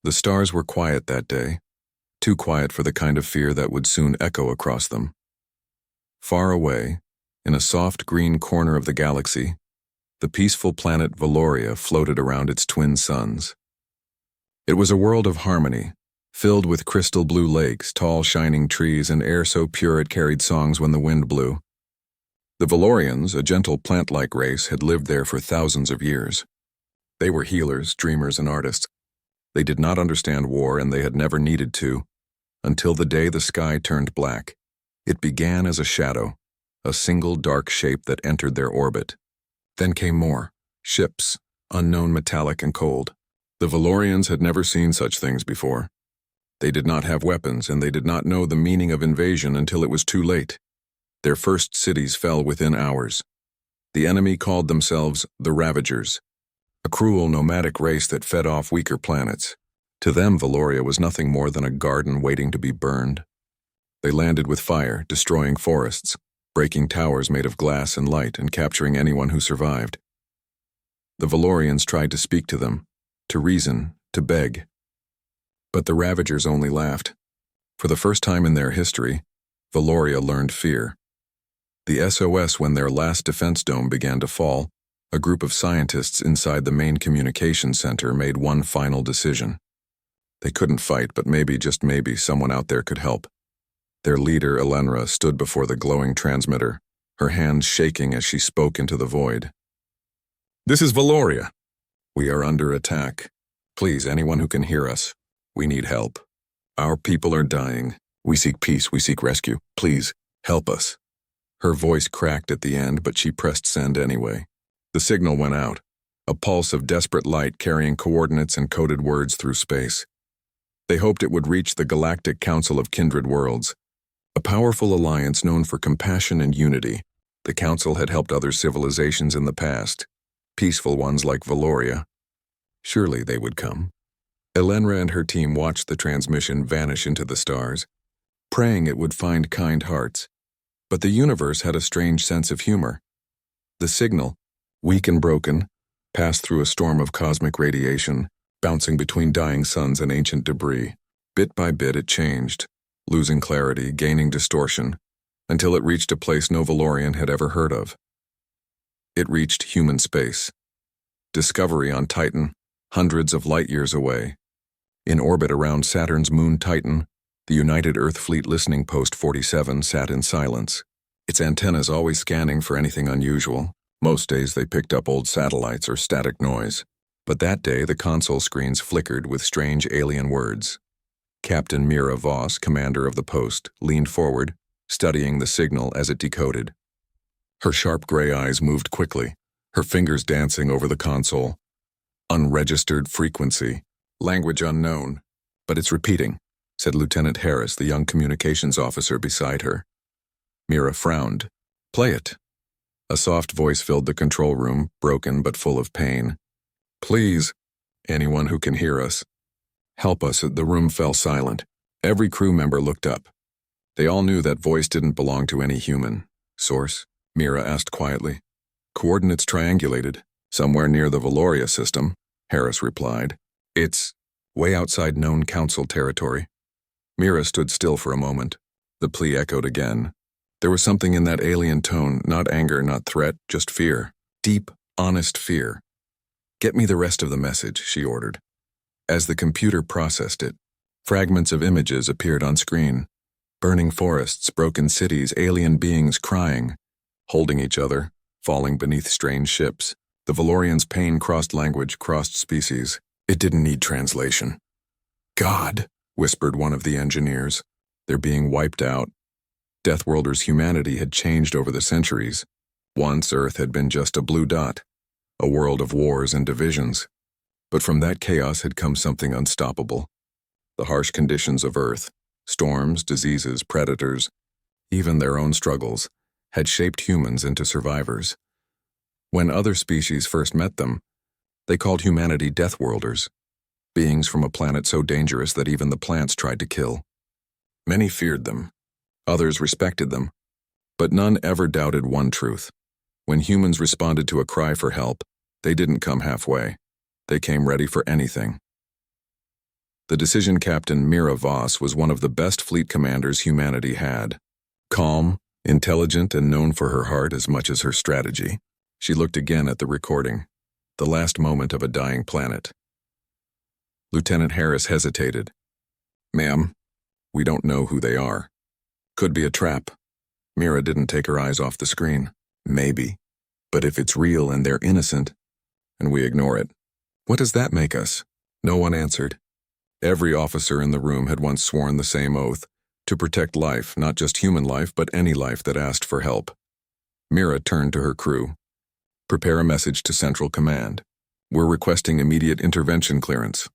The stars were quiet that day, too quiet for the kind of fear that would soon echo across them. Far away, in a soft green corner of the galaxy, the peaceful planet Valoria floated around its twin suns. It was a world of harmony, filled with crystal blue lakes, tall shining trees, and air so pure it carried songs when the wind blew. The Valorians, a gentle plant-like race, had lived there for thousands of years. They were healers, dreamers, and artists. They did not understand war, and they had never needed to, until the day the sky turned black. It began as a shadow, a single dark shape that entered their orbit. Then came more, ships, unknown, metallic, and cold. The Valorians had never seen such things before. They did not have weapons, and they did not know the meaning of invasion until it was too late. Their first cities fell within hours. The enemy called themselves the Ravagers, a cruel nomadic race that fed off weaker planets. To them, Valoria was nothing more than a garden waiting to be burned. They landed with fire, destroying forests, breaking towers made of glass and light, and capturing anyone who survived. The Valorians tried to speak to them, to reason, to beg. But the Ravagers only laughed. For the first time in their history, Valoria learned fear. The SOS, when their last defense dome began to fall, a group of scientists inside the main communications center made one final decision. They couldn't fight, but maybe, just maybe, someone out there could help. Their leader, Elenra, stood before the glowing transmitter, her hands shaking as she spoke into the void. "This is Valoria. We are under attack. Please, anyone who can hear us. We need help. Our people are dying. We seek peace, we seek rescue. Please, help us." Her voice cracked at the end, but she pressed send anyway. The signal went out, a pulse of desperate light carrying coordinates and coded words through space. They hoped it would reach the Galactic Council of Kindred Worlds, a powerful alliance known for compassion and unity. The Council had helped other civilizations in the past, peaceful ones like Valoria. Surely they would come. Elenra and her team watched the transmission vanish into the stars, praying it would find kind hearts. But the universe had a strange sense of humor. The signal, weak and broken, passed through a storm of cosmic radiation, bouncing between dying suns and ancient debris. Bit by bit it changed, losing clarity, gaining distortion, until it reached a place no Valorian had ever heard of. It reached human space. Discovery on Titan, hundreds of light-years away. In orbit around Saturn's moon Titan, the United Earth Fleet Listening Post 47 sat in silence, its antennas always scanning for anything unusual. Most days they picked up old satellites or static noise, but that day the console screens flickered with strange alien words. Captain Mira Voss, commander of the post, leaned forward, studying the signal as it decoded. Her sharp gray eyes moved quickly, her fingers dancing over the console. Unregistered frequency, language unknown, but it's repeating, said Lieutenant Harris, the young communications officer beside her. Mira frowned. "Play it." A soft voice filled the control room, broken but full of pain. "Please, anyone who can hear us. Help us." The room fell silent. Every crew member looked up. They all knew that voice didn't belong to any human. "Source?" Mira asked quietly. "Coordinates triangulated, somewhere near the Valoria system," Harris replied. "It's way outside known council territory." Mira stood still for a moment. The plea echoed again. There was something in that alien tone, not anger, not threat, just fear. Deep, honest fear. "Get me the rest of the message," she ordered. As the computer processed it, fragments of images appeared on screen. Burning forests, broken cities, alien beings crying, holding each other, falling beneath strange ships. The Valorians' pain crossed language, crossed species. It didn't need translation. "God," whispered one of the engineers. "They're being wiped out." Deathworlders' humanity had changed over the centuries. Once Earth had been just a blue dot, a world of wars and divisions. But from that chaos had come something unstoppable. The harsh conditions of Earth, storms, diseases, predators, even their own struggles, had shaped humans into survivors. When other species first met them, they called humanity Deathworlders, beings from a planet so dangerous that even the plants tried to kill. Many feared them, others respected them, but none ever doubted one truth. When humans responded to a cry for help, they didn't come halfway. They came ready for anything. The decision captain Mira Voss was one of the best fleet commanders humanity had. Calm, intelligent, and known for her heart as much as her strategy. She looked again at the recording. The last moment of a dying planet. Lieutenant Harris hesitated. "Ma'am, we don't know who they are. Could be a trap." Mira didn't take her eyes off the screen. "Maybe. But if it's real and they're innocent, and we ignore it, what does that make us?" No one answered. Every officer in the room had once sworn the same oath, to protect life, not just human life, but any life that asked for help. Mira turned to her crew. "Prepare a message to Central Command. We're requesting immediate intervention clearance."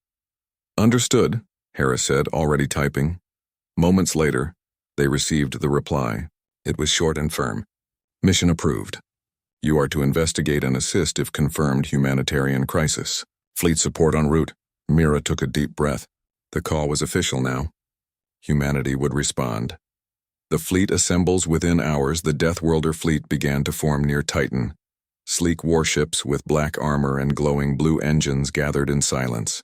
"Understood," Harris said, already typing. Moments later, they received the reply. It was short and firm. "Mission approved. You are to investigate and assist if confirmed humanitarian crisis. Fleet support en route." Mira took a deep breath. The call was official now. Humanity would respond. The fleet assembles within hours. The Deathworlder fleet began to form near Titan. Sleek warships with black armor and glowing blue engines gathered in silence.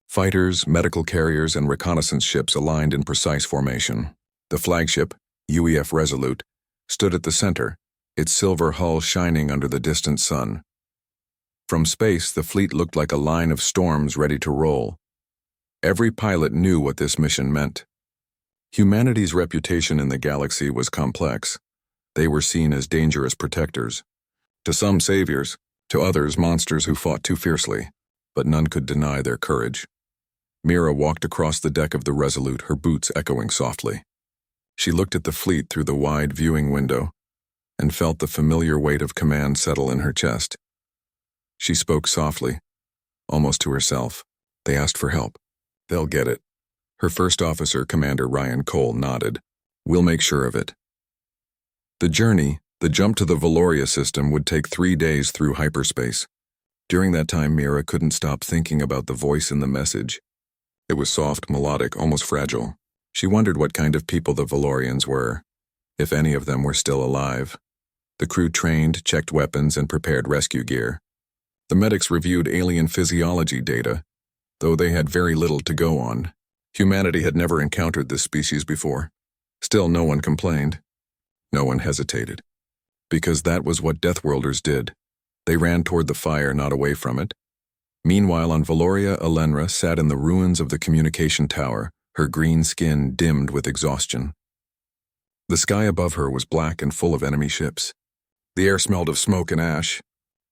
Fighters, medical carriers, and reconnaissance ships aligned in precise formation. The flagship, UEF Resolute, stood at the center, its silver hull shining under the distant sun. From space, the fleet looked like a line of storms ready to roll. Every pilot knew what this mission meant. Humanity's reputation in the galaxy was complex. They were seen as dangerous protectors. To some saviors, to others monsters who fought too fiercely, but none could deny their courage. Mira walked across the deck of the Resolute, her boots echoing softly. She looked at the fleet through the wide viewing window and felt the familiar weight of command settle in her chest. She spoke softly, almost to herself. "They asked for help. They'll get it." Her first officer, Commander Ryan Cole, nodded. "We'll make sure of it." The journey, the jump to the Valoria system, would take 3 days through hyperspace. During that time, Mira couldn't stop thinking about the voice in the message. It was soft, melodic, almost fragile. She wondered what kind of people the Valorians were, if any of them were still alive. The crew trained, checked weapons, and prepared rescue gear. The medics reviewed alien physiology data, though they had very little to go on. Humanity had never encountered this species before. Still, no one complained. No one hesitated. Because that was what Deathworlders did. They ran toward the fire, not away from it. Meanwhile, on Valoria, Elenra sat in the ruins of the communication tower, her green skin dimmed with exhaustion. The sky above her was black and full of enemy ships. The air smelled of smoke and ash.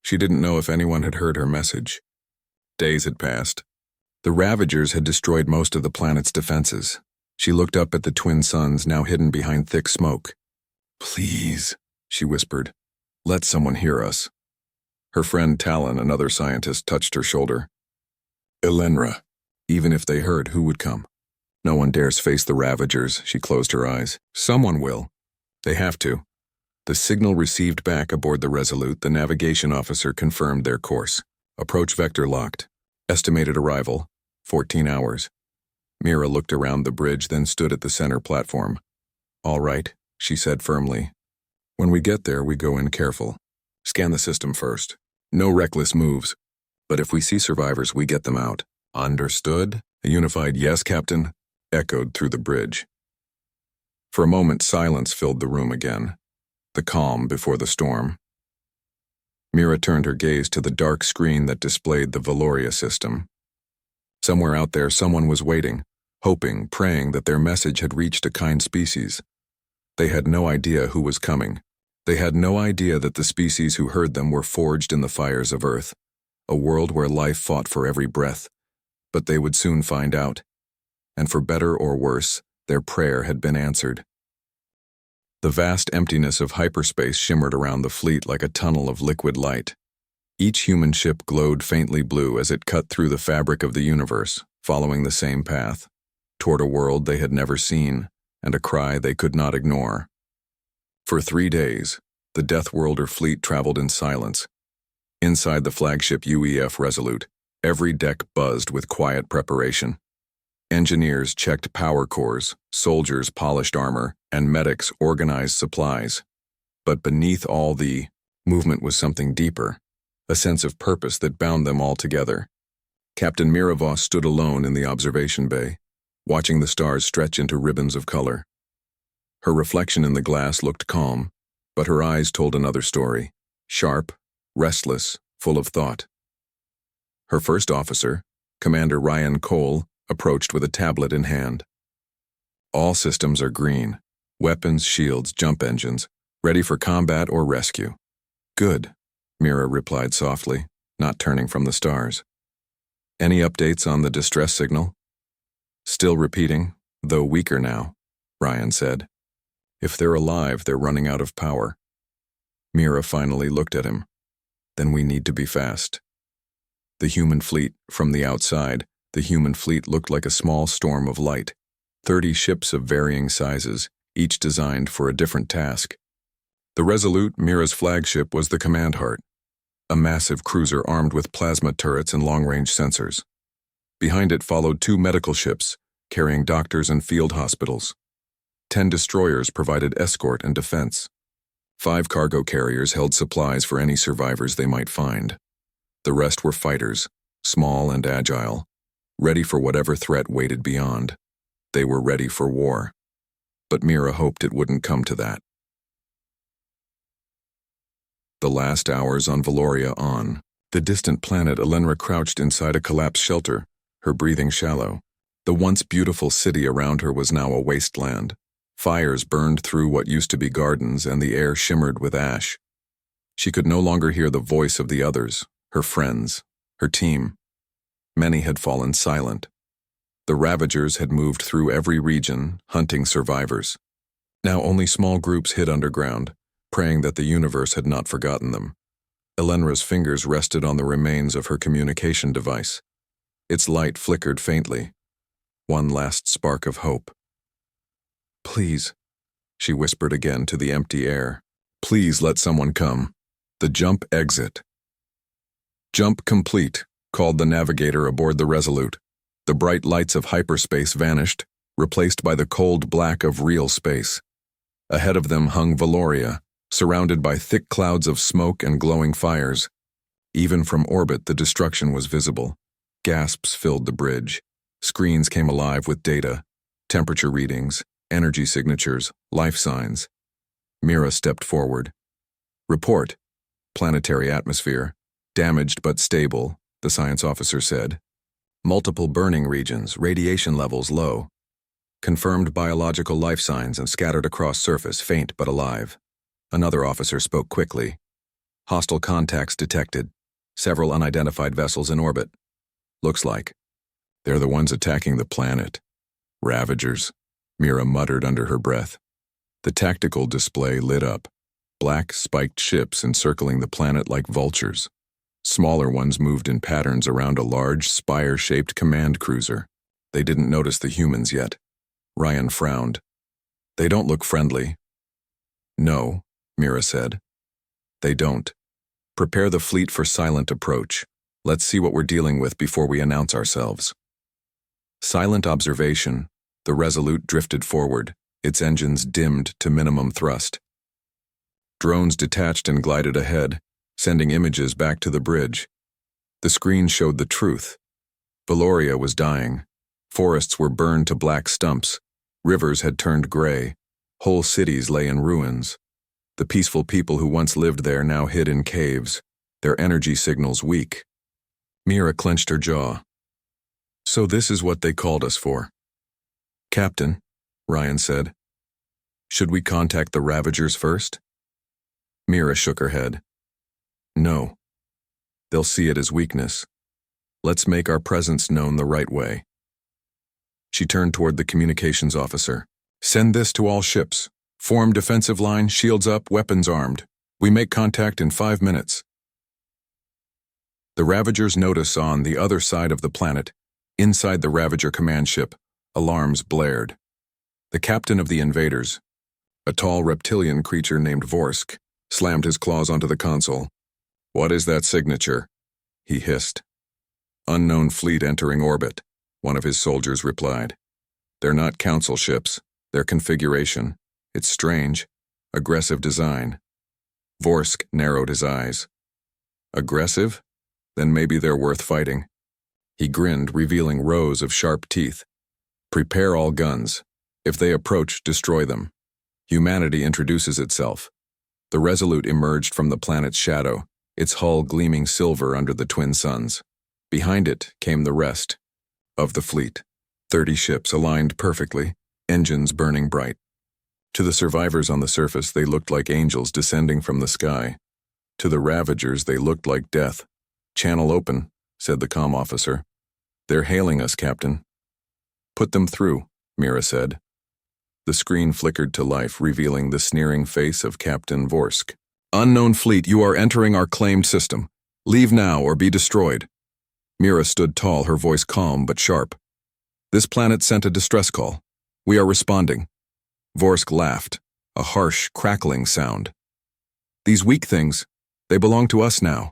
She didn't know if anyone had heard her message. Days had passed. The Ravagers had destroyed most of the planet's defenses. She looked up at the twin suns now hidden behind thick smoke. "Please," she whispered, "let someone hear us." Her friend Talon, another scientist, touched her shoulder. "Elenra, even if they heard, who would come? No one dares face the Ravagers." She closed her eyes. "Someone will. They have to." The signal received back aboard the Resolute, the navigation officer confirmed their course. Approach vector locked. Estimated arrival, 14 hours. Mira looked around the bridge, then stood at the center platform. "All right," she said firmly. "When we get there, we go in careful. Scan the system first. No reckless moves. But if we see survivors, we get them out." "Understood?" A unified "Yes, Captain," echoed through the bridge. For a moment, silence filled the room again. The calm before the storm. Mira turned her gaze to the dark screen that displayed the Valoria system. Somewhere out there, someone was waiting, hoping, praying that their message had reached a kind species. They had no idea who was coming. They had no idea that the species who heard them were forged in the fires of Earth, a world where life fought for every breath. But they would soon find out. And for better or worse, their prayer had been answered. The vast emptiness of hyperspace shimmered around the fleet like a tunnel of liquid light. Each human ship glowed faintly blue as it cut through the fabric of the universe, following the same path, toward a world they had never seen, and a cry they could not ignore. For 3 days, the Deathworlder fleet traveled in silence. Inside the flagship UEF Resolute, every deck buzzed with quiet preparation. Engineers checked power cores, soldiers polished armor, and medics organized supplies. But beneath all the movement was something deeper, a sense of purpose that bound them all together. Captain Miravos stood alone in the observation bay, watching the stars stretch into ribbons of color. Her reflection in the glass looked calm, but her eyes told another story, sharp, restless, full of thought. Her first officer, Commander Ryan Cole, approached with a tablet in hand. All systems are green. Weapons, shields, jump engines, ready for combat or rescue. Good, Mira replied softly, not turning from the stars. Any updates on the distress signal? Still repeating, though weaker now, Ryan said. If they're alive, they're running out of power. Mira finally looked at him. Then we need to be fast. The human fleet, from the outside, the human fleet looked like a small storm of light. 30 ships of varying sizes, each designed for a different task. The Resolute, Mira's flagship, was the Command Heart, a massive cruiser armed with plasma turrets and long-range sensors. Behind it followed 2 medical ships, carrying doctors and field hospitals. 10 destroyers provided escort and defense. 5 cargo carriers held supplies for any survivors they might find. The rest were fighters, small and agile, ready for whatever threat waited beyond. They were ready for war. But Mira hoped it wouldn't come to that. The last hours on Valoria on. The distant planet Elenra crouched inside a collapsed shelter, her breathing shallow. The once beautiful city around her was now a wasteland. Fires burned through what used to be gardens, and the air shimmered with ash. She could no longer hear the voice of the others, her friends, her team. Many had fallen silent. The Ravagers had moved through every region, hunting survivors. Now only small groups hid underground, praying that the universe had not forgotten them. Elenra's fingers rested on the remains of her communication device. Its light flickered faintly. One last spark of hope. Please, she whispered again to the empty air. Please let someone come. The jump exit. Jump complete, called the navigator aboard the Resolute. The bright lights of hyperspace vanished, replaced by the cold black of real space. Ahead of them hung Valoria, surrounded by thick clouds of smoke and glowing fires. Even from orbit, the destruction was visible. Gasps filled the bridge. Screens came alive with data, temperature readings, energy signatures, life signs. Mira stepped forward. Report. Planetary atmosphere. Damaged but stable, the science officer said. Multiple burning regions, radiation levels low. Confirmed biological life signs and scattered across surface, faint but alive. Another officer spoke quickly. Hostile contacts detected. Several unidentified vessels in orbit. Looks like. They're the ones attacking the planet. Ravagers, Mira muttered under her breath. The tactical display lit up. Black, spiked ships encircling the planet like vultures. Smaller ones moved in patterns around a large, spire-shaped command cruiser. They didn't notice the humans yet. Ryan frowned. They don't look friendly. No, Mira said. They don't. Prepare the fleet for silent approach. Let's see what we're dealing with before we announce ourselves. Silent observation, the Resolute drifted forward, its engines dimmed to minimum thrust. Drones detached and glided ahead, sending images back to the bridge. The screen showed the truth. Valoria was dying. Forests were burned to black stumps. Rivers had turned gray. Whole cities lay in ruins. The peaceful people who once lived there now hid in caves, their energy signals weak. Mira clenched her jaw. So this is what they called us for. Captain, Ryan said. Should we contact the Ravagers first? Mira shook her head. No. They'll see it as weakness. Let's make our presence known the right way. She turned toward the communications officer. Send this to all ships. Form defensive line, shields up, weapons armed. We make contact in 5 minutes. The Ravagers notice on the other side of the planet, inside the Ravager command ship, alarms blared. The captain of the invaders, a tall reptilian creature named Vorsk, slammed his claws onto the console. What is that signature? He hissed. Unknown fleet entering orbit, one of his soldiers replied. They're not council ships, their configuration. It's strange. Aggressive design. Vorsk narrowed his eyes. Aggressive? Then maybe they're worth fighting. He grinned, revealing rows of sharp teeth. "Prepare all guns. If they approach, destroy them. Humanity introduces itself." The Resolute emerged from the planet's shadow, its hull gleaming silver under the twin suns. Behind it came the rest of the fleet. 30 ships aligned perfectly, engines burning bright. To the survivors on the surface, they looked like angels descending from the sky. To the Ravagers, they looked like death. "Channel open," said the comm officer. "They're hailing us, Captain." "Put them through," Mira said. The screen flickered to life, revealing the sneering face of Captain Vorsk. "Unknown fleet, you are entering our claimed system. Leave now or be destroyed." Mira stood tall, her voice calm but sharp. "This planet sent a distress call. We are responding." Vorsk laughed, a harsh, crackling sound. "These weak things, they belong to us now.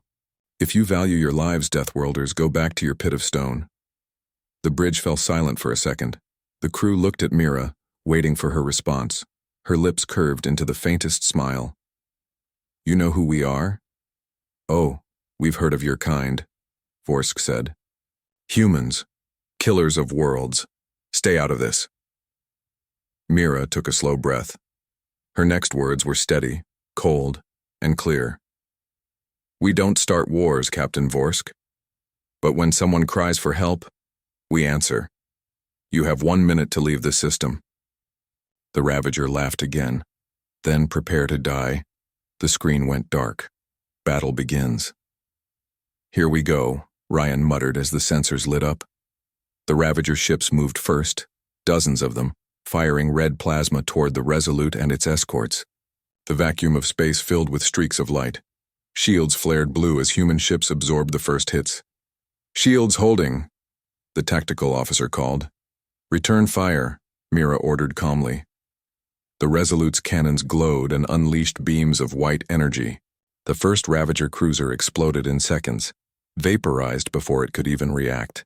If you value your lives, Deathworlders, go back to your pit of stone." The bridge fell silent for a second. The crew looked at Mira, waiting for her response. Her lips curved into the faintest smile. "You know who we are?" "Oh, we've heard of your kind," Vorsk said. "Humans, killers of worlds. Stay out of this." Mira took a slow breath. Her next words were steady, cold, and clear. "We don't start wars, Captain Vorsk. But when someone cries for help, we answer. You have 1 minute to leave the system." The Ravager laughed again. "Then prepare to die." The screen went dark. "Battle begins." "Here we go," Ryan muttered as the sensors lit up. The Ravager ships moved first, dozens of them, firing red plasma toward the Resolute and its escorts. The vacuum of space filled with streaks of light. Shields flared blue as human ships absorbed the first hits. "Shields holding," the tactical officer called. "Return fire," Mira ordered calmly. The Resolute's cannons glowed and unleashed beams of white energy. The first Ravager cruiser exploded in seconds, vaporized before it could even react.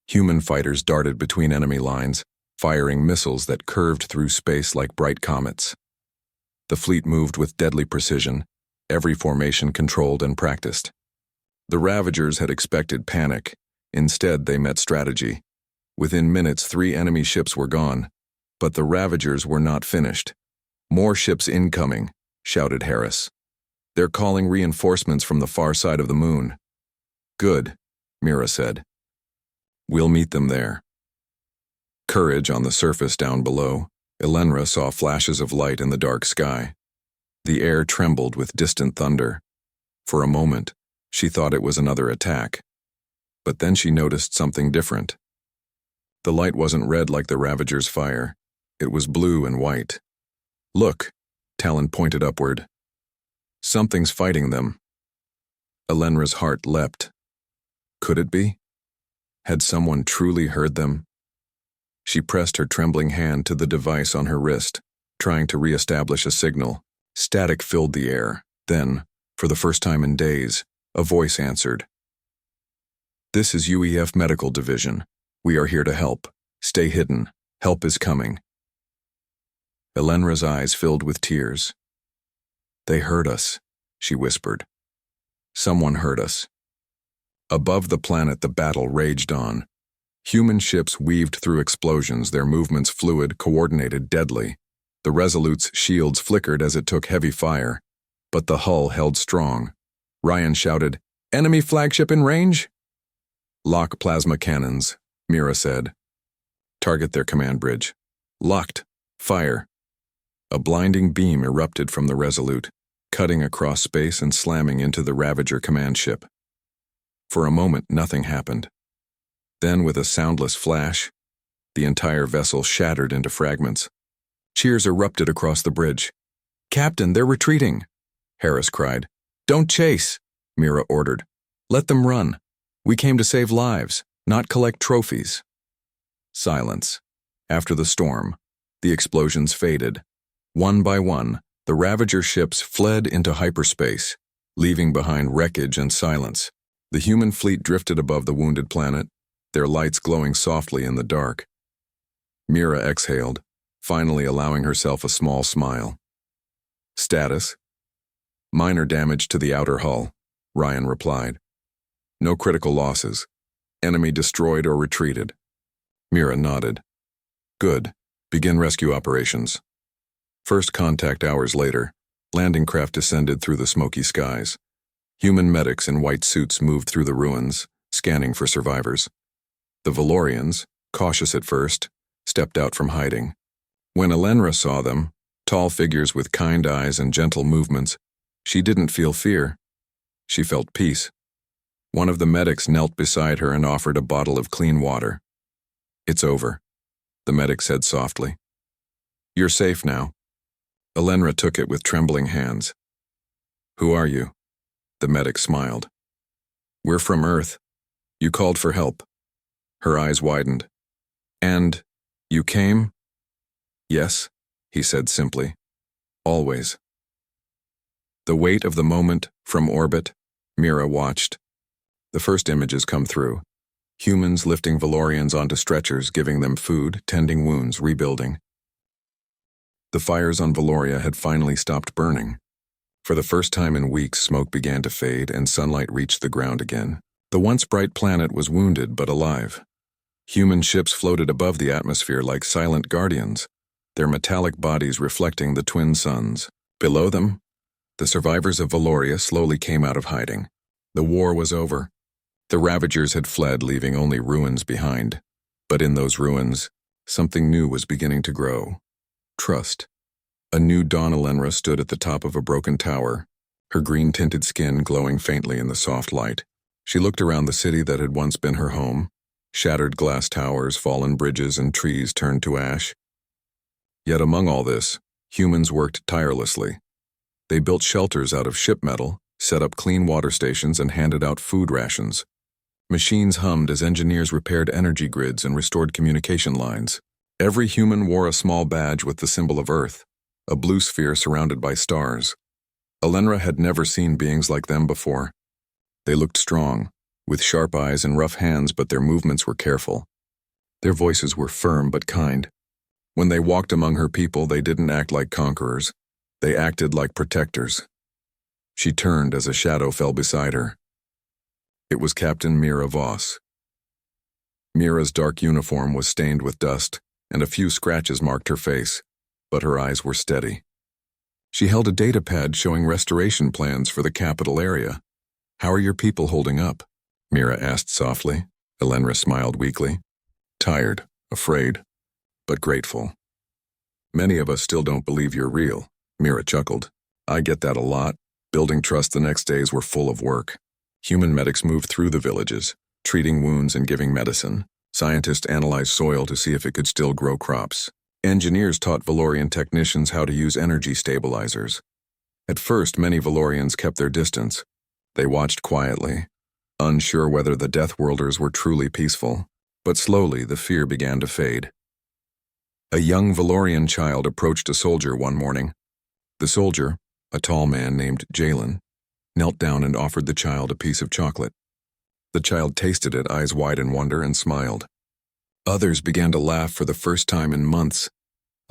Human fighters darted between enemy lines, firing missiles that curved through space like bright comets. The fleet moved with deadly precision, every formation controlled and practiced. The Ravagers had expected panic. Instead, they met strategy. Within minutes, 3 enemy ships were gone. But the Ravagers were not finished. "More ships incoming," shouted Harris. "They're calling reinforcements from the far side of the moon." "Good," Mira said. "We'll meet them there." Courage on the surface down below, Elenra saw flashes of light in the dark sky. The air trembled with distant thunder. For a moment, she thought it was another attack. But then she noticed something different. The light wasn't red like the Ravager's fire. It was blue and white. "Look," Talon pointed upward. "Something's fighting them." Elenra's heart leapt. Could it be? Had someone truly heard them? She pressed her trembling hand to the device on her wrist, trying to re-establish a signal. Static filled the air. Then, for the first time in days, a voice answered. "This is UEF Medical Division. We are here to help. Stay hidden. Help is coming." Elenra's eyes filled with tears. "They heard us," she whispered. "Someone heard us." Above the planet, the battle raged on. Human ships weaved through explosions, their movements fluid, coordinated, deadly. The Resolute's shields flickered as it took heavy fire, but the hull held strong. Ryan shouted, "Enemy flagship in range?" "Lock plasma cannons," Mira said. "Target their command bridge." "Locked. Fire." A blinding beam erupted from the Resolute, cutting across space and slamming into the Ravager command ship. For a moment, nothing happened. Then, with a soundless flash, the entire vessel shattered into fragments. Cheers erupted across the bridge. "Captain, they're retreating," Harris cried. "Don't chase," Mira ordered. "Let them run. We came to save lives, not collect trophies." Silence. After the storm, the explosions faded. One by one, the Ravager ships fled into hyperspace, leaving behind wreckage and silence. The human fleet drifted above the wounded planet, their lights glowing softly in the dark. Mira exhaled, finally allowing herself a small smile. "Status?" "Minor damage to the outer hull," Ryan replied. "No critical losses. Enemy destroyed or retreated. Mira nodded. Good. Begin rescue operations. First contact hours later, landing craft descended through the smoky skies. Human medics in white suits moved through the ruins, scanning for survivors. The Valorians, cautious at first, stepped out from hiding. When Elenra saw them, tall figures with kind eyes and gentle movements, she didn't feel fear. She felt peace. One of the medics knelt beside her and offered a bottle of clean water. It's over, the medic said softly. You're safe now. Elenra took it with trembling hands. Who are you? The medic smiled. We're from Earth. You called for help. Her eyes widened. And you came? Yes, he said simply. Always. The weight of the moment, from orbit, Mira watched. The first images come through. Humans lifting Valorians onto stretchers, giving them food, tending wounds, rebuilding. The fires on Valoria had finally stopped burning. For the first time in weeks, smoke began to fade and sunlight reached the ground again. The once bright planet was wounded but alive. Human ships floated above the atmosphere like silent guardians, their metallic bodies reflecting the twin suns. Below them, the survivors of Valoria slowly came out of hiding. The war was over. The Ravagers had fled, leaving only ruins behind. But in those ruins, something new was beginning to grow. Trust. A new Dawn Elenra stood at the top of a broken tower, her green-tinted skin glowing faintly in the soft light. She looked around the city that had once been her home, shattered glass towers, fallen bridges, and trees turned to ash. Yet among all this, humans worked tirelessly. They built shelters out of ship metal, set up clean water stations, and handed out food rations. Machines hummed as engineers repaired energy grids and restored communication lines. Every human wore a small badge with the symbol of Earth, a blue sphere surrounded by stars. Elenra had never seen beings like them before. They looked strong, with sharp eyes and rough hands, but their movements were careful. Their voices were firm but kind. When they walked among her people, they didn't act like conquerors. They acted like protectors. She turned as a shadow fell beside her. It was Captain Mira Voss. Mira's dark uniform was stained with dust, and a few scratches marked her face, but her eyes were steady. She held a datapad showing restoration plans for the capital area. How are your people holding up? Mira asked softly. Elenra smiled weakly. Tired, afraid, but grateful. Many of us still don't believe you're real, Mira chuckled. I get that a lot. Building trust the next days were full of work. Human medics moved through the villages, treating wounds and giving medicine. Scientists analyzed soil to see if it could still grow crops. Engineers taught Valorian technicians how to use energy stabilizers. At first, many Valorians kept their distance. They watched quietly, unsure whether the Deathworlders were truly peaceful. But slowly, the fear began to fade. A young Valorian child approached a soldier one morning. The soldier, a tall man named Jalen, knelt down and offered the child a piece of chocolate. The child tasted it, eyes wide in wonder, and smiled. Others began to laugh for the first time in months.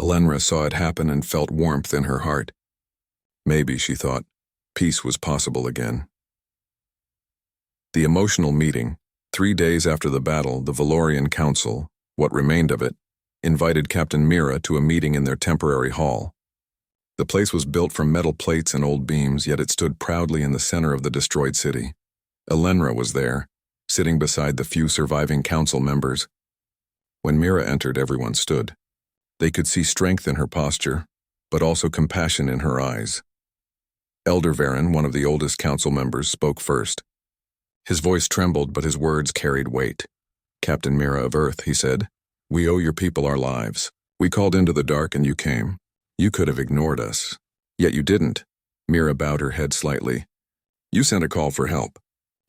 Elenra saw it happen and felt warmth in her heart. Maybe, she thought, peace was possible again. The emotional meeting. 3 days after the battle, the Valorian Council, what remained of it, invited Captain Mira to a meeting in their temporary hall. The place was built from metal plates and old beams, yet it stood proudly in the center of the destroyed city. Elenra was there, sitting beside the few surviving council members. When Mira entered, everyone stood. They could see strength in her posture, but also compassion in her eyes. Elder Varen, one of the oldest council members, spoke first. His voice trembled, but his words carried weight. Captain Mira of Earth, he said, we owe your people our lives. We called into the dark and you came. You could have ignored us. Yet you didn't. Mira bowed her head slightly. You sent a call for help.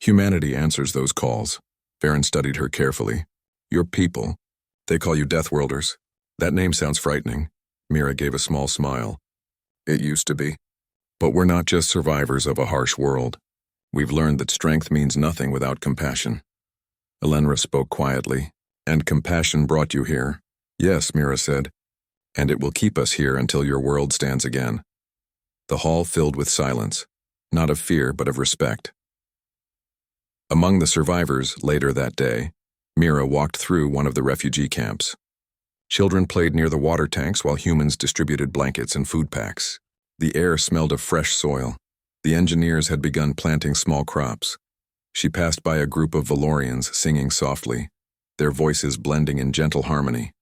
Humanity answers those calls. Varen studied her carefully. Your people. They call you Deathworlders. That name sounds frightening. Mira gave a small smile. It used to be. But we're not just survivors of a harsh world. We've learned that strength means nothing without compassion. Elenra spoke quietly. And compassion brought you here. Yes, Mira said. And it will keep us here until your world stands again. The hall filled with silence, not of fear but of respect. Among the survivors, later that day, Mira walked through one of the refugee camps. Children played near the water tanks while humans distributed blankets and food packs. The air smelled of fresh soil. The engineers had begun planting small crops. She passed by a group of Valorians singing softly, their voices blending in gentle harmony.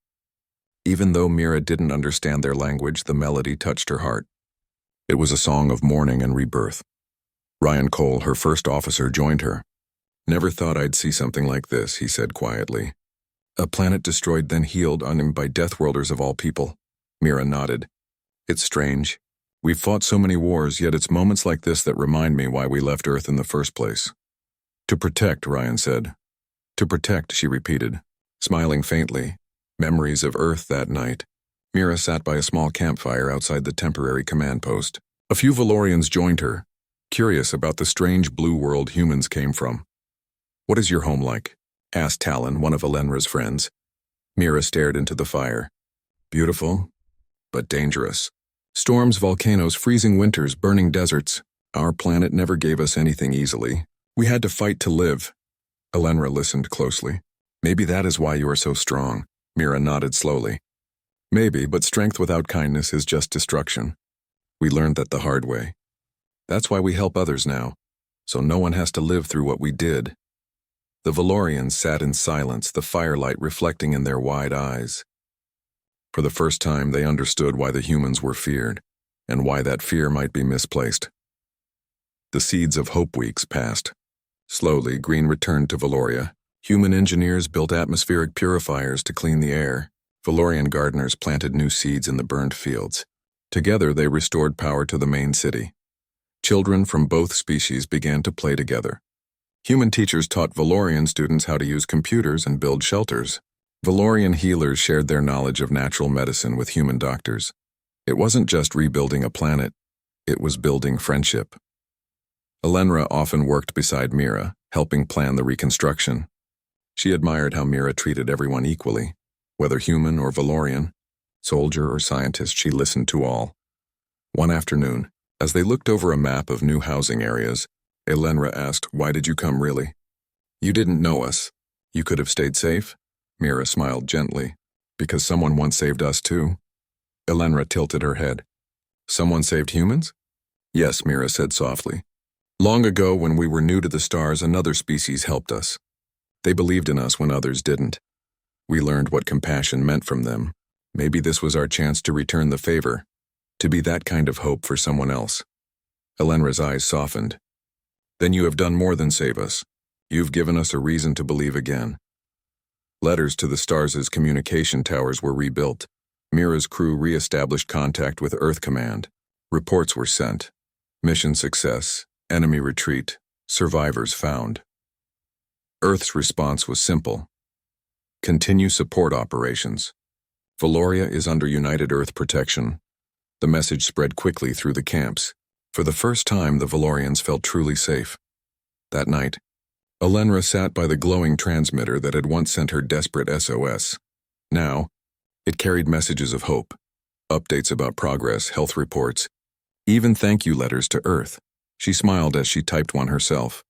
Even though Mira didn't understand their language, the melody touched her heart. It was a song of mourning and rebirth. Ryan Cole, her first officer, joined her. "Never thought I'd see something like this," he said quietly. "A planet destroyed then healed on him by Deathworlders of all people." Mira nodded. "It's strange. We've fought so many wars, yet it's moments like this that remind me why we left Earth in the first place." "To protect," Ryan said. "To protect," she repeated, smiling faintly. Memories of Earth that night. Mira sat by a small campfire outside the temporary command post. A few Valorians joined her, curious about the strange blue world humans came from. "What is your home like?" asked Talon, one of Elenra's friends. Mira stared into the fire. "Beautiful, but dangerous. Storms, volcanoes, freezing winters, burning deserts. Our planet never gave us anything easily. We had to fight to live." Elenra listened closely. "Maybe that is why you are so strong." Mira nodded slowly. "Maybe, but strength without kindness is just destruction. We learned that the hard way. That's why we help others now, so no one has to live through what we did." The Valorians sat in silence, the firelight reflecting in their wide eyes. For the first time, they understood why the humans were feared, and why that fear might be misplaced. The seeds of Hope Weeks passed. Slowly, green returned to Valoria. Human engineers built atmospheric purifiers to clean the air. Valorian gardeners planted new seeds in the burned fields. Together, they restored power to the main city. Children from both species began to play together. Human teachers taught Valorian students how to use computers and build shelters. Valorian healers shared their knowledge of natural medicine with human doctors. It wasn't just rebuilding a planet, it was building friendship. Elenra often worked beside Mira, helping plan the reconstruction. She admired how Mira treated everyone equally, whether human or Valorian, soldier or scientist. She listened to all. One afternoon, as they looked over a map of new housing areas, Elenra asked, "Why did you come really?" "You didn't know us. You could have stayed safe?" Mira smiled gently. "Because someone once saved us too." Elenra tilted her head. "Someone saved humans?" "Yes," Mira said softly. "Long ago, when we were new to the stars, another species helped us. They believed in us when others didn't. We learned what compassion meant from them. Maybe this was our chance to return the favor, to be that kind of hope for someone else." Elenra's eyes softened. "Then you have done more than save us. You've given us a reason to believe again." Letters to the stars' communication towers were rebuilt. Mira's crew re-established contact with Earth Command. Reports were sent. Mission success, enemy retreat, survivors found. Earth's response was simple. Continue support operations. Valoria is under United Earth protection. The message spread quickly through the camps. For the first time, the Valorians felt truly safe. That night, Elenra sat by the glowing transmitter that had once sent her desperate SOS. Now, it carried messages of hope, updates about progress, health reports, even thank you letters to Earth. She smiled as she typed one herself.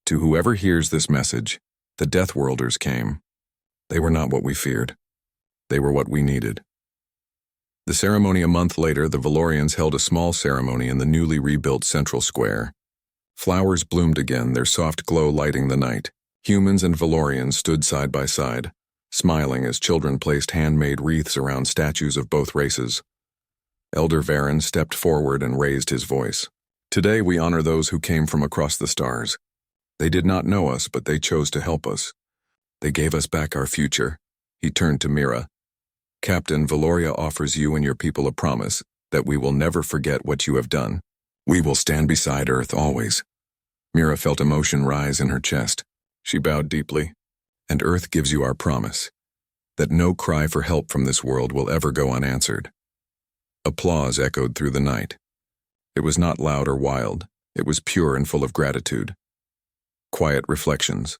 "To whoever hears this message, the Deathworlders came. They were not what we feared. They were what we needed." The ceremony a month later, the Valorians held a small ceremony in the newly rebuilt central square. Flowers bloomed again, their soft glow lighting the night. Humans and Valorians stood side by side, smiling as children placed handmade wreaths around statues of both races. Elder Varen stepped forward and raised his voice. "Today we honor those who came from across the stars. They did not know us, but they chose to help us. They gave us back our future." He turned to Mira. "Captain, Valoria offers you and your people a promise that we will never forget what you have done. We will stand beside Earth always." Mira felt emotion rise in her chest. She bowed deeply. "And Earth gives you our promise, that no cry for help from this world will ever go unanswered." Applause echoed through the night. It was not loud or wild. It was pure and full of gratitude. Quiet reflections.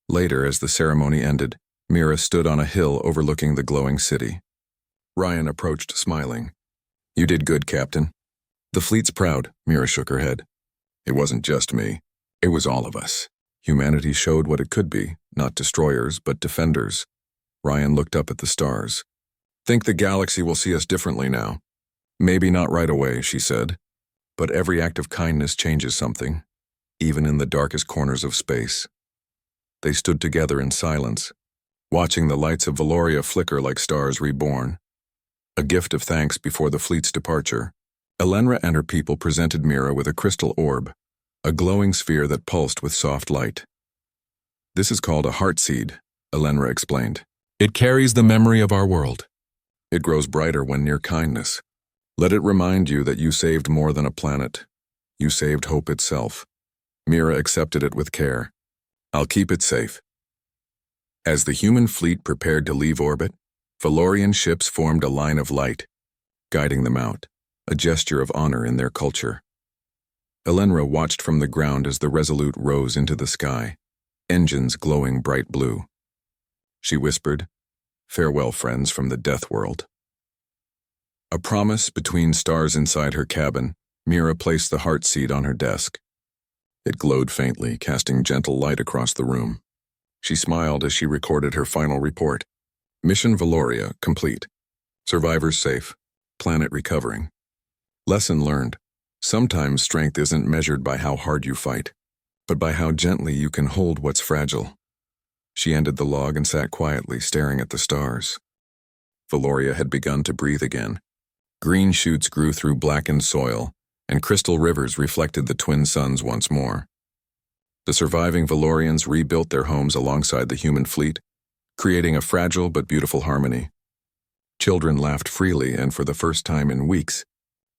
Later, as the ceremony ended, Mira stood on a hill overlooking the glowing city. Ryan approached, smiling. "You did good, Captain." "The fleet's proud," Mira shook her head. "It wasn't just me. It was all of us. Humanity showed what it could be, not destroyers, but defenders. Ryan looked up at the stars. Think the galaxy will see us differently now. Maybe not right away, she said. But every act of kindness changes something, even in the darkest corners of space. They stood together in silence, watching the lights of Valoria flicker like stars reborn. A gift of thanks before the fleet's departure, Elenra and her people presented Mira with a crystal orb, a glowing sphere that pulsed with soft light. This is called a heart seed, Elenra explained. It carries the memory of our world. It grows brighter when near kindness. Let it remind you that you saved more than a planet. You saved hope itself. Mira accepted it with care. I'll keep it safe. As the human fleet prepared to leave orbit, Valorian ships formed a line of light, guiding them out, a gesture of honor in their culture. Elenra watched from the ground as the Resolute rose into the sky, engines glowing bright blue. She whispered, "Farewell, friends from the death world." A promise between stars inside her cabin, Mira placed the heart seed on her desk. It glowed faintly, casting gentle light across the room. She smiled as she recorded her final report. Mission Valoria complete. Survivors safe. Planet recovering. Lesson learned. Sometimes strength isn't measured by how hard you fight, but by how gently you can hold what's fragile. She ended the log and sat quietly, staring at the stars. Valoria had begun to breathe again. Green shoots grew through blackened soil, and crystal rivers reflected the twin suns once more. The surviving Valorians rebuilt their homes alongside the human fleet, creating a fragile but beautiful harmony. Children laughed freely, and for the first time in weeks,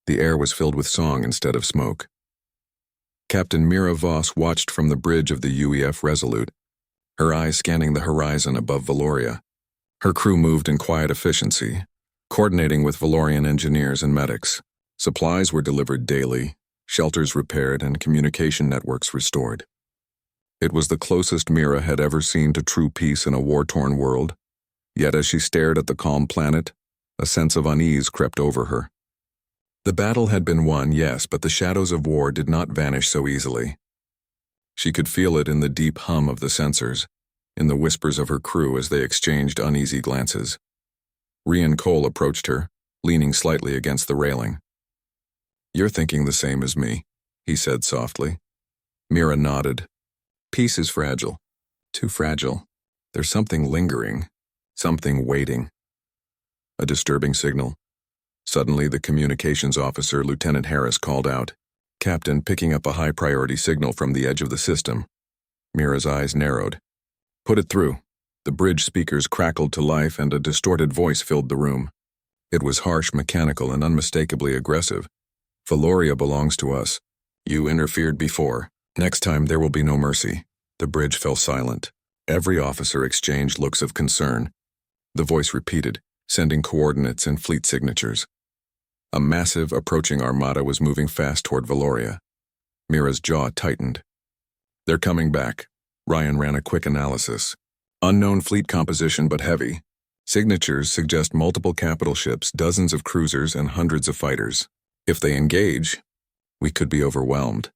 the air was filled with song instead of smoke. Captain Mira Voss watched from the bridge of the UEF Resolute, her eyes scanning the horizon above Valoria. Her crew moved in quiet efficiency, coordinating with Valorian engineers and medics. Supplies were delivered daily, shelters repaired, and communication networks restored. It was the closest Mira had ever seen to true peace in a war-torn world, yet as she stared at the calm planet, a sense of unease crept over her. The battle had been won, yes, but the shadows of war did not vanish so easily. She could feel it in the deep hum of the sensors, in the whispers of her crew as they exchanged uneasy glances. Rian Cole approached her, leaning slightly against the railing. "You're thinking the same as me," he said softly. Mira nodded. "Peace is fragile. Too fragile. There's something lingering, something waiting." A disturbing signal. Suddenly, the communications officer, Lieutenant Harris, called out, "Captain, picking up a high-priority signal from the edge of the system." Mira's eyes narrowed. "Put it through." The bridge speakers crackled to life and a distorted voice filled the room. It was harsh, mechanical, and unmistakably aggressive. "Valoria belongs to us. You interfered before. Next time there will be no mercy." The bridge fell silent. Every officer exchanged looks of concern. The voice repeated, sending coordinates and fleet signatures. A massive, approaching armada was moving fast toward Valoria. Mira's jaw tightened. "They're coming back." Ryan ran a quick analysis. "Unknown fleet composition but heavy. Signatures suggest multiple capital ships, dozens of cruisers, and hundreds of fighters. If they engage, we could be overwhelmed."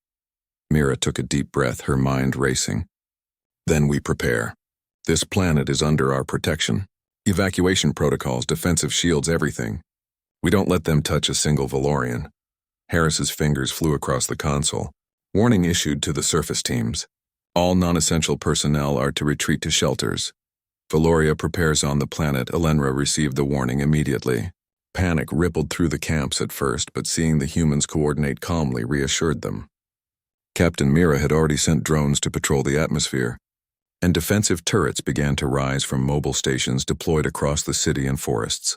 Mira took a deep breath, her mind racing. "Then we prepare. This planet is under our protection. Evacuation protocols, defensive shields, everything. We don't let them touch a single Valorian." Harris's fingers flew across the console. Warning issued to the surface teams. All non-essential personnel are to retreat to shelters. Valoria prepares on the planet. Elenra received the warning immediately. Panic rippled through the camps at first, but seeing the humans coordinate calmly reassured them. Captain Mira had already sent drones to patrol the atmosphere, and defensive turrets began to rise from mobile stations deployed across the city and forests.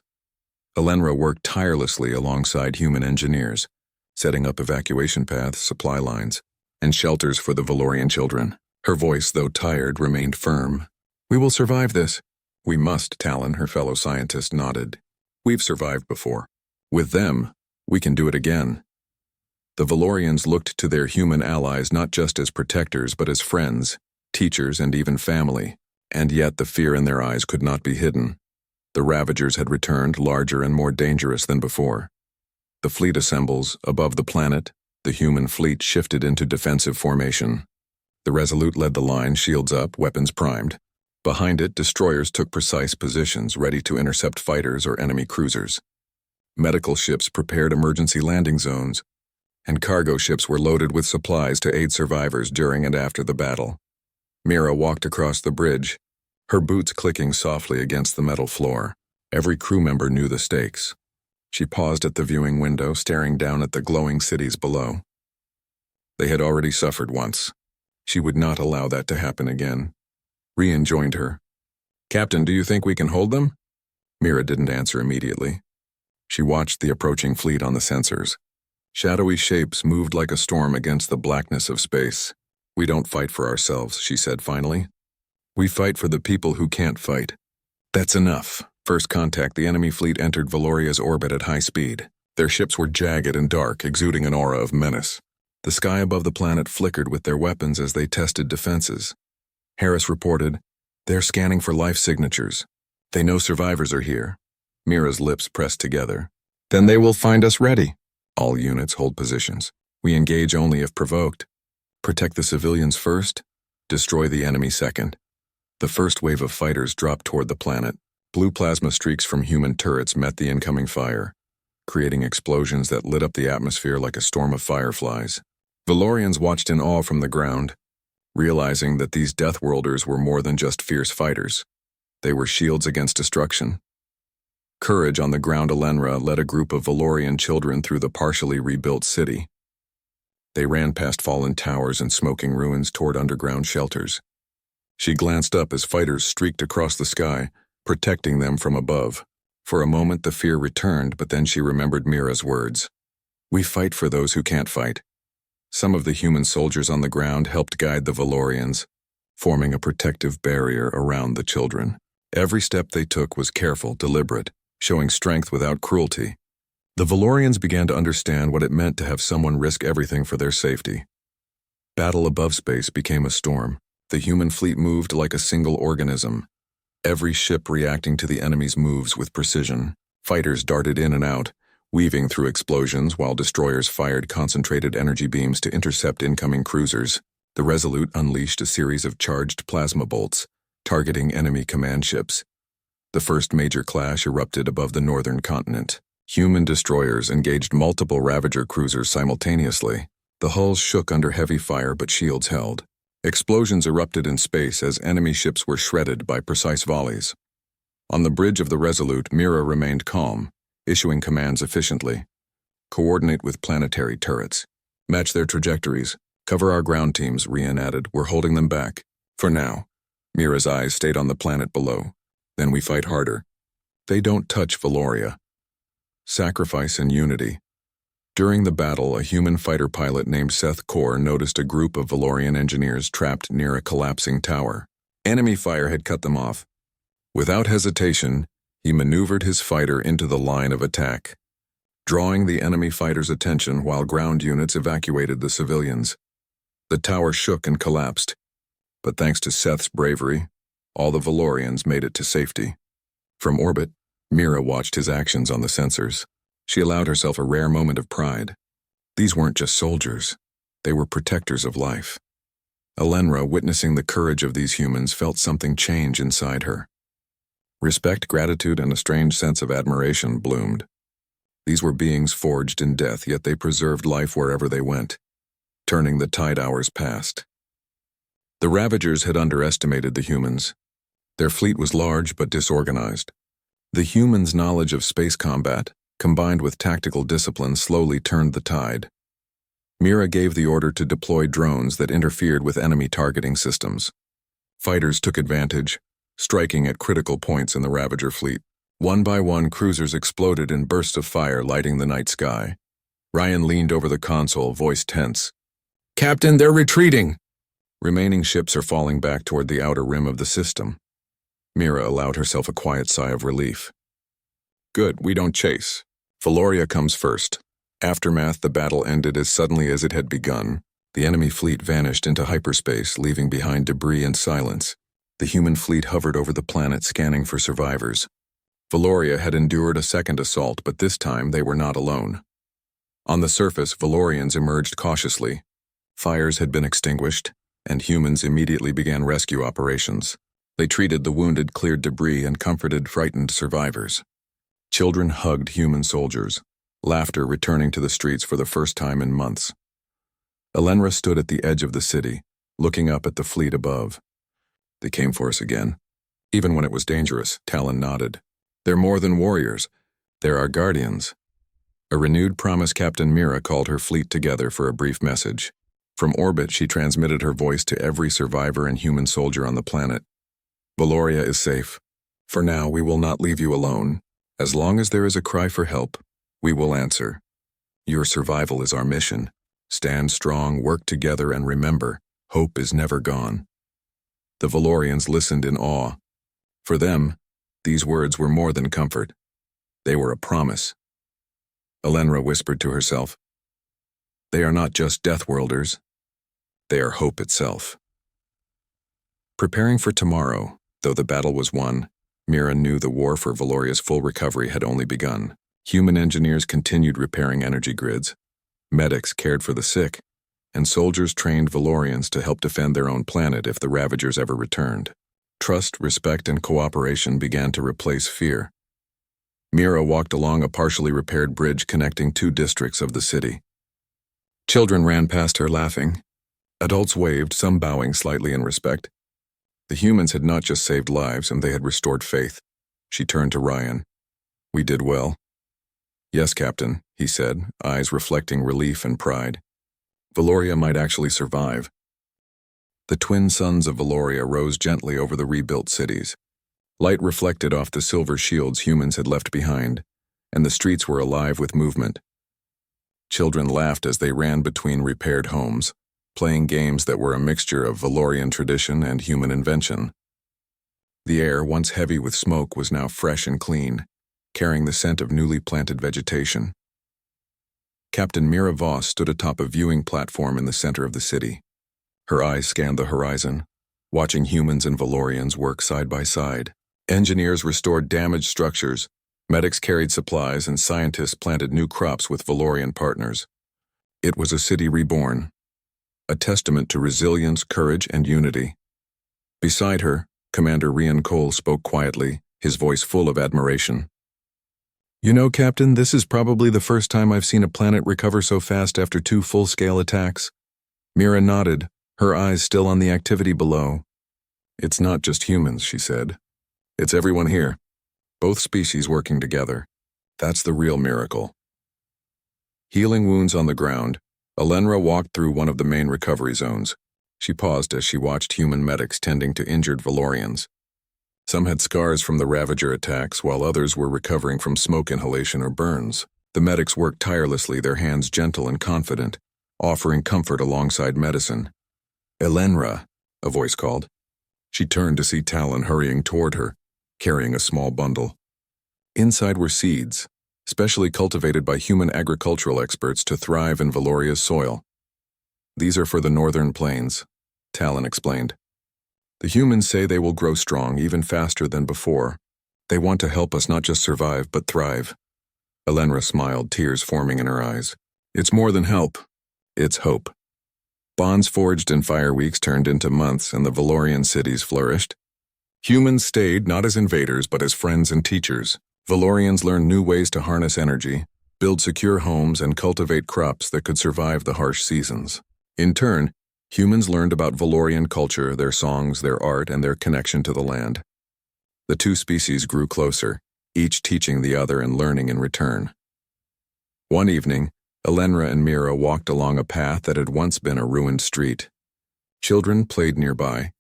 Elenra worked tirelessly alongside human engineers, setting up evacuation paths, supply lines, and shelters for the Valorian children. Her voice, though tired, remained firm. "We will survive this." "We must," Talon, her fellow scientist, nodded. "We've survived before. With them, we can do it again." The Valorians looked to their human allies not just as protectors but as friends, teachers, and even family, and yet the fear in their eyes could not be hidden. The Ravagers had returned, larger and more dangerous than before. The fleet assembles. Above the planet, the human fleet shifted into defensive formation. The Resolute led the line, shields up, weapons primed. Behind it, destroyers took precise positions, ready to intercept fighters or enemy cruisers. Medical ships prepared emergency landing zones, and cargo ships were loaded with supplies to aid survivors during and after the battle. Mira walked across the bridge, her boots clicking softly against the metal floor. Every crew member knew the stakes. She paused at the viewing window, staring down at the glowing cities below. They had already suffered once. She would not allow that to happen again. Rian joined her. "Captain, do you think we can hold them?" Mira didn't answer immediately. She watched the approaching fleet on the sensors. Shadowy shapes moved like a storm against the blackness of space. "We don't fight for ourselves," she said finally. "We fight for the people who can't fight." "That's enough." First contact, the enemy fleet entered Valoria's orbit at high speed. Their ships were jagged and dark, exuding an aura of menace. The sky above the planet flickered with their weapons as they tested defenses. Harris reported, "They're scanning for life signatures. They know survivors are here." Mira's lips pressed together. "Then they will find us ready." "All units hold positions. We engage only if provoked. Protect the civilians first, destroy the enemy second." The first wave of fighters dropped toward the planet. Blue plasma streaks from human turrets met the incoming fire, creating explosions that lit up the atmosphere like a storm of fireflies. Valorians watched in awe from the ground, realizing that these Deathworlders were more than just fierce fighters. They were shields against destruction. Courage on the ground, Alenra led a group of Valorian children through the partially rebuilt city. They ran past fallen towers and smoking ruins toward underground shelters. She glanced up as fighters streaked across the sky, protecting them from above. For a moment the fear returned, but then she remembered Mira's words. "We fight for those who can't fight." Some of the human soldiers on the ground helped guide the Valorians, forming a protective barrier around the children. Every step they took was careful, deliberate, showing strength without cruelty. The Valorians began to understand what it meant to have someone risk everything for their safety. Battle above space became a storm. The human fleet moved like a single organism, every ship reacting to the enemy's moves with precision. Fighters darted in and out, weaving through explosions while destroyers fired concentrated energy beams to intercept incoming cruisers. The Resolute unleashed a series of charged plasma bolts, targeting enemy command ships. The first major clash erupted above the northern continent. Human destroyers engaged multiple Ravager cruisers simultaneously. The hulls shook under heavy fire, but shields held. Explosions erupted in space as enemy ships were shredded by precise volleys. On the bridge of the Resolute, Mira remained calm, issuing commands efficiently. "Coordinate with planetary turrets. Match their trajectories. Cover our ground teams," Rian added. "We're holding them back. For now." Mira's eyes stayed on the planet below. "Then we fight harder. They don't touch Valoria." Sacrifice and unity. During the battle, a human fighter pilot named Seth Kor noticed a group of Valorian engineers trapped near a collapsing tower. Enemy fire had cut them off. Without hesitation, he maneuvered his fighter into the line of attack, drawing the enemy fighter's attention while ground units evacuated the civilians. The tower shook and collapsed, but thanks to Seth's bravery, all the Valorians made it to safety. From orbit, Mira watched his actions on the sensors. She allowed herself a rare moment of pride. These weren't just soldiers. They were protectors of life. Alenra, witnessing the courage of these humans, felt something change inside her. Respect, gratitude, and a strange sense of admiration bloomed. These were beings forged in death, yet they preserved life wherever they went, turning the tide hours past. The Ravagers had underestimated the humans. Their fleet was large but disorganized. The humans' knowledge of space combat, combined with tactical discipline, slowly turned the tide. Mira gave the order to deploy drones that interfered with enemy targeting systems. Fighters took advantage, striking at critical points in the Ravager fleet. One by one, cruisers exploded in bursts of fire, lighting the night sky. Ryan leaned over the console, voice tense. "Captain, they're retreating!" Remaining ships are falling back toward the outer rim of the system. Mira allowed herself a quiet sigh of relief. "Good, we don't chase. Valoria comes first." Aftermath, the battle ended as suddenly as it had begun. The enemy fleet vanished into hyperspace, leaving behind debris and silence. The human fleet hovered over the planet, scanning for survivors. Valoria had endured a second assault, but this time they were not alone. On the surface, Valorians emerged cautiously. Fires had been extinguished, and humans immediately began rescue operations. They treated the wounded, cleared debris, and comforted frightened survivors. Children hugged human soldiers, laughter returning to the streets for the first time in months. Elenra stood at the edge of the city, looking up at the fleet above. They came for us again. Even when it was dangerous, Talon nodded. They're more than warriors. They're our guardians. A renewed promise, Captain Mira called her fleet together for a brief message. From orbit, she transmitted her voice to every survivor and human soldier on the planet. Valoria is safe. For now, we will not leave you alone. As long as there is a cry for help, we will answer. Your survival is our mission. Stand strong, work together, and remember, hope is never gone. The Valorians listened in awe. For them, these words were more than comfort. They were a promise. Elenra whispered to herself, "They are not just Deathworlders. They are hope itself." Preparing for tomorrow, though the battle was won, Mira knew the war for Valoria's full recovery had only begun. Human engineers continued repairing energy grids, medics cared for the sick, and soldiers trained Valorians to help defend their own planet if the Ravagers ever returned. Trust, respect, and cooperation began to replace fear. Mira walked along a partially repaired bridge connecting two districts of the city. Children ran past her laughing. Adults waved, some bowing slightly in respect. The humans had not just saved lives, and they had restored faith. She turned to Ryan. "We did well." "Yes, Captain," he said, eyes reflecting relief and pride. "Valoria might actually survive." The twin suns of Valoria rose gently over the rebuilt cities. Light reflected off the silver shields humans had left behind, and the streets were alive with movement. Children laughed as they ran between repaired homes, playing games that were a mixture of Valorian tradition and human invention. The air, once heavy with smoke, was now fresh and clean, carrying the scent of newly planted vegetation. Captain Mira Voss stood atop a viewing platform in the center of the city. Her eyes scanned the horizon, watching humans and Valorians work side by side. Engineers restored damaged structures, medics carried supplies, and scientists planted new crops with Valorian partners. It was a city reborn, a testament to resilience, courage, and unity. Beside her, Commander Rian Cole spoke quietly, his voice full of admiration. "You know, Captain, this is probably the first time I've seen a planet recover so fast after 2 full-scale attacks." Mira nodded, her eyes still on the activity below. "It's not just humans," she said. "It's everyone here. Both species working together. That's the real miracle." Healing wounds on the ground, Elenra walked through one of the main recovery zones. She paused as she watched human medics tending to injured Valorians. Some had scars from the Ravager attacks, while others were recovering from smoke inhalation or burns. The medics worked tirelessly, their hands gentle and confident, offering comfort alongside medicine. "Elenra," a voice called. She turned to see Talon hurrying toward her, carrying a small bundle. Inside were seeds, specially cultivated by human agricultural experts to thrive in Valoria's soil. "These are for the northern plains," Talon explained. "The humans say they will grow strong, even faster than before. They want to help us not just survive, but thrive." Elenra smiled, tears forming in her eyes. "It's more than help. It's hope." Bonds forged in fire weeks turned into months, and the Valorian cities flourished. Humans stayed not as invaders, but as friends and teachers. Valorians learned new ways to harness energy, build secure homes, and cultivate crops that could survive the harsh seasons. In turn, humans learned about Valorian culture, their songs, their art, and their connection to the land. The two species grew closer, each teaching the other and learning in return. One evening, Elenra and Mira walked along a path that had once been a ruined street. Children played nearby,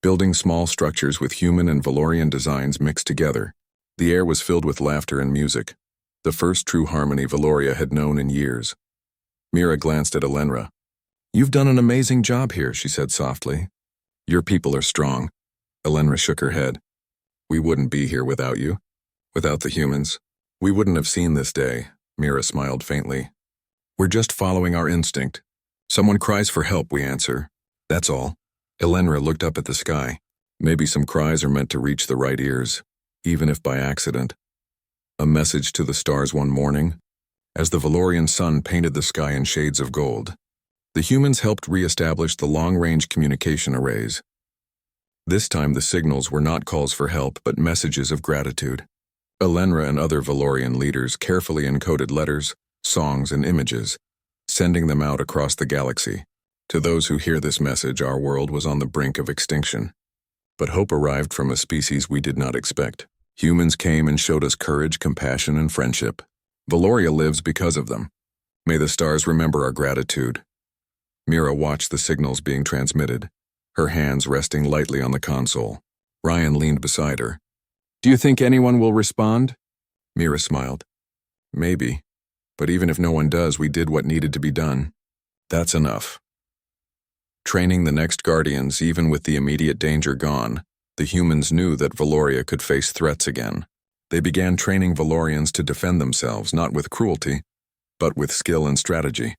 building small structures with human and Valorian designs mixed together. The air was filled with laughter and music, the first true harmony Valoria had known in years. Mira glanced at Elenra. "You've done an amazing job here," she said softly. "Your people are strong." Elenra shook her head. "We wouldn't be here without you. Without the humans. We wouldn't have seen this day." Mira smiled faintly. "We're just following our instinct. Someone cries for help, we answer. That's all." Elenra looked up at the sky. Maybe some cries are meant to reach the right ears, even if by accident. A message to the stars one morning, as the Valorian sun painted the sky in shades of gold. The humans helped re-establish the long-range communication arrays. This time the signals were not calls for help but messages of gratitude. Elenra and other Valorian leaders carefully encoded letters, songs, and images, sending them out across the galaxy. To those who hear this message, our world was on the brink of extinction. But hope arrived from a species we did not expect. Humans came and showed us courage, compassion, and friendship. Valoria lives because of them. May the stars remember our gratitude. Mira watched the signals being transmitted, her hands resting lightly on the console. Ryan leaned beside her. "Do you think anyone will respond?" Mira smiled. "Maybe. But even if no one does, we did what needed to be done. That's enough." Training the next Guardians, even with the immediate danger gone, the humans knew that Valoria could face threats again. They began training Valorians to defend themselves, not with cruelty, but with skill and strategy.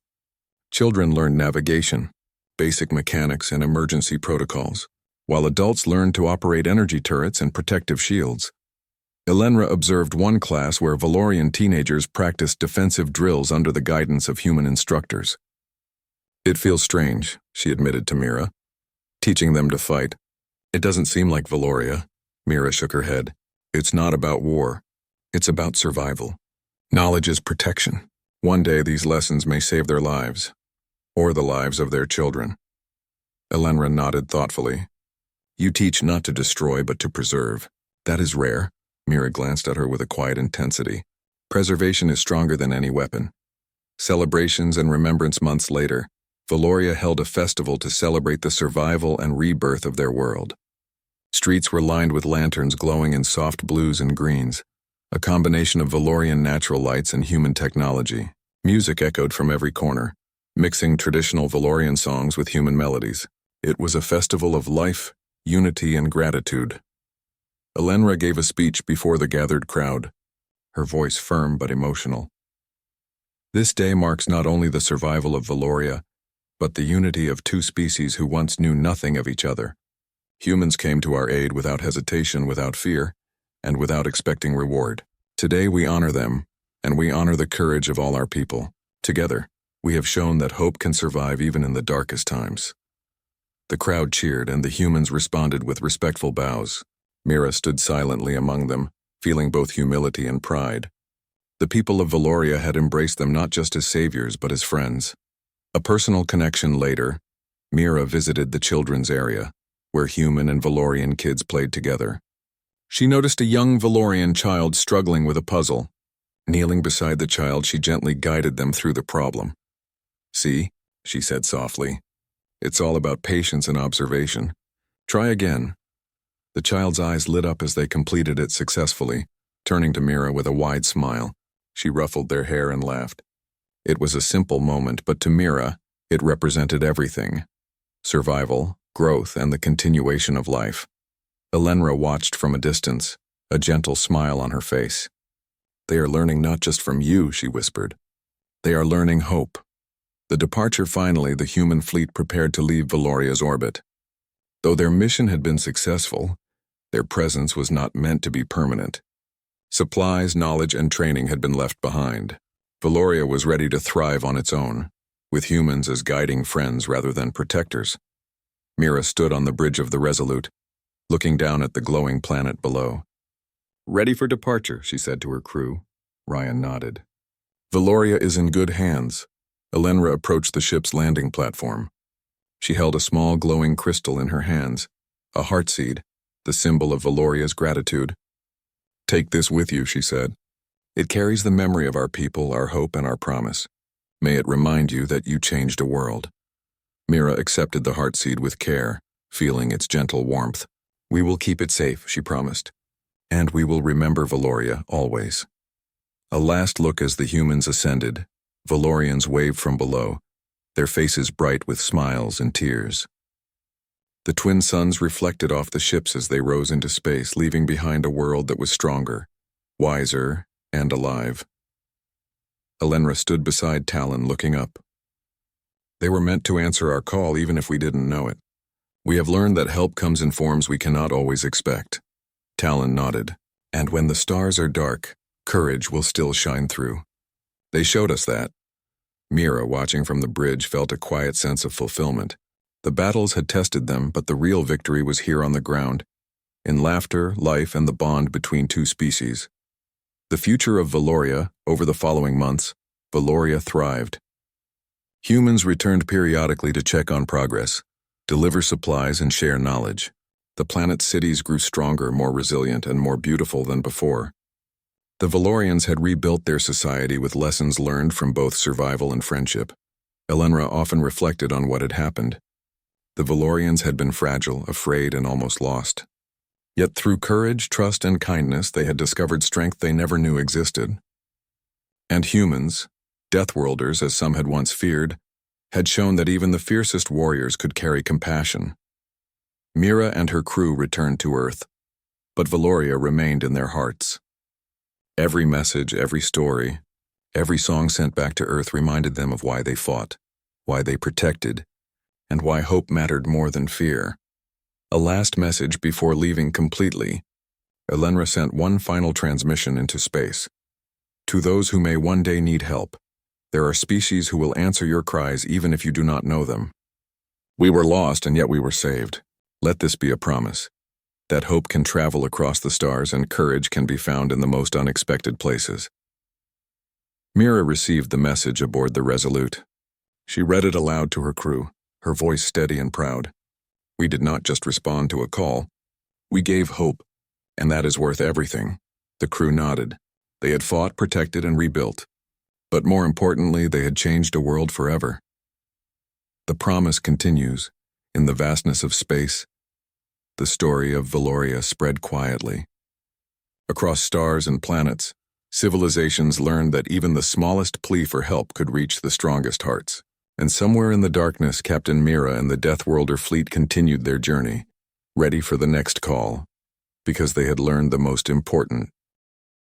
Children learned navigation, basic mechanics, and emergency protocols, while adults learned to operate energy turrets and protective shields. Elenra observed one class where Valorian teenagers practiced defensive drills under the guidance of human instructors. "It feels strange," she admitted to Mira, "teaching them to fight. It doesn't seem like Valoria." Mira shook her head. "It's not about war. It's about survival. Knowledge is protection. One day these lessons may save their lives, or the lives of their children." Elenra nodded thoughtfully. "You teach not to destroy but to preserve. That is rare." Mira glanced at her with a quiet intensity. "Preservation is stronger than any weapon." Celebrations and remembrance months later, Valoria held a festival to celebrate the survival and rebirth of their world. Streets were lined with lanterns glowing in soft blues and greens, a combination of Valorian natural lights and human technology. Music echoed from every corner, mixing traditional Valorian songs with human melodies. It was a festival of life, unity, and gratitude. Elenra gave a speech before the gathered crowd, her voice firm but emotional. "This day marks not only the survival of Valoria, but the unity of two species who once knew nothing of each other. Humans came to our aid without hesitation, without fear, and without expecting reward. Today we honor them, and we honor the courage of all our people. Together, we have shown that hope can survive even in the darkest times." The crowd cheered, and the humans responded with respectful bows. Mira stood silently among them, feeling both humility and pride. The people of Valoria had embraced them not just as saviors but as friends. A personal connection later, Mira visited the children's area, where human and Valorian kids played together. She noticed a young Valorian child struggling with a puzzle. Kneeling beside the child, she gently guided them through the problem. "See," she said softly, "it's all about patience and observation. Try again." The child's eyes lit up as they completed it successfully. Turning to Mira with a wide smile, she ruffled their hair and laughed. It was a simple moment, but to Mira, it represented everything: survival, growth, and the continuation of life. Elenra watched from a distance, a gentle smile on her face. "They are learning not just from you," she whispered. "They are learning hope." The departure finally, the human fleet prepared to leave Valoria's orbit. Though their mission had been successful, their presence was not meant to be permanent. Supplies, knowledge, and training had been left behind. Valoria was ready to thrive on its own, with humans as guiding friends rather than protectors. Mira stood on the bridge of the Resolute, looking down at the glowing planet below. "Ready for departure," she said to her crew. Ryan nodded. "Valoria is in good hands." Elenra approached the ship's landing platform. She held a small glowing crystal in her hands, a heartseed, the symbol of Valoria's gratitude. "Take this with you," she said. "It carries the memory of our people, our hope, and our promise. May it remind you that you changed a world." Mira accepted the heartseed with care, feeling its gentle warmth. "We will keep it safe," she promised. "And we will remember Valoria always." A last look as the humans ascended. Valorians waved from below, their faces bright with smiles and tears. The twin suns reflected off the ships as they rose into space, leaving behind a world that was stronger, wiser, and alive. Elenra stood beside Talon, looking up. "They were meant to answer our call even if we didn't know it. We have learned that help comes in forms we cannot always expect." Talon nodded. "And when the stars are dark, courage will still shine through. They showed us that." Mira, watching from the bridge, felt a quiet sense of fulfillment. The battles had tested them, but the real victory was here on the ground, in laughter, life, and the bond between two species. The future of Valoria. Over the following months, Valoria thrived. Humans returned periodically to check on progress, deliver supplies, and share knowledge. The planet's cities grew stronger, more resilient, and more beautiful than before. The Valorians had rebuilt their society with lessons learned from both survival and friendship. Elenra often reflected on what had happened. The Valorians had been fragile, afraid, and almost lost. Yet through courage, trust, and kindness, they had discovered strength they never knew existed. And humans, Deathworlders as some had once feared, had shown that even the fiercest warriors could carry compassion. Mira and her crew returned to Earth, but Valoria remained in their hearts. Every message, every story, every song sent back to Earth reminded them of why they fought, why they protected, and why hope mattered more than fear. A last message before leaving completely, Elenra sent one final transmission into space. To those who may one day need help, there are species who will answer your cries even if you do not know them. We were lost and yet we were saved. Let this be a promise, that hope can travel across the stars and courage can be found in the most unexpected places. Mira received the message aboard the Resolute. She read it aloud to her crew, her voice steady and proud. We did not just respond to a call. We gave hope, and that is worth everything. The crew nodded. They had fought, protected, and rebuilt. But more importantly, they had changed a world forever. The promise continues. In the vastness of space, the story of Valoria spread quietly. Across stars and planets, civilizations learned that even the smallest plea for help could reach the strongest hearts. And somewhere in the darkness, Captain Mira and the Deathworlder fleet continued their journey, ready for the next call, because they had learned the most important